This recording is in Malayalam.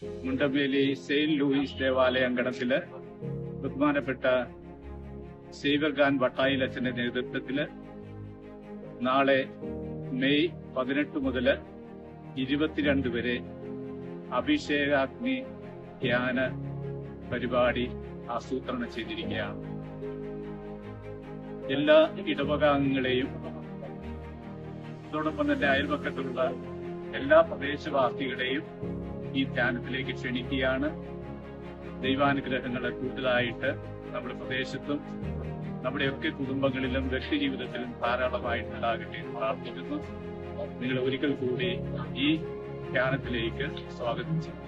മുണ്ടമേലി സെയിന്റ് ലൂയിസ് ദേവാലയ അങ്കണത്തില് ബഹുമാനപ്പെട്ട സേവ്യർ ഖാൻ വട്ടായിലച്ചന്റെ നേതൃത്വത്തില് നാളെ മെയ് 18 മുതൽ 22 വരെ അഭിഷേകാഗ്നി ധ്യാന പരിപാടി ആസൂത്രണം ചെയ്തിരിക്കുകയാണ്. എല്ലാ ഇടവകാംഗങ്ങളെയും അതോടൊപ്പം തന്നെ അയൽപക്കത്തുള്ള എല്ലാ പ്രദേശവാസികളെയും ഈ ധ്യാനത്തിലേക്ക് ക്ഷണിക്കുകയാണ്. ദൈവാനുഗ്രഹങ്ങളെ കൂടുതലായിട്ട് നമ്മുടെ പ്രദേശത്തും നമ്മുടെയൊക്കെ കുടുംബങ്ങളിലും വ്യക്തിജീവിതത്തിലും ധാരാളമായിട്ടുണ്ടാകട്ടെ എന്ന് പ്രാർത്ഥിക്കുന്നു. നിങ്ങൾ ഒരിക്കൽ കൂടി ഈ ധ്യാനത്തിലേക്ക് സ്വാഗതം ചെയ്യുന്നു.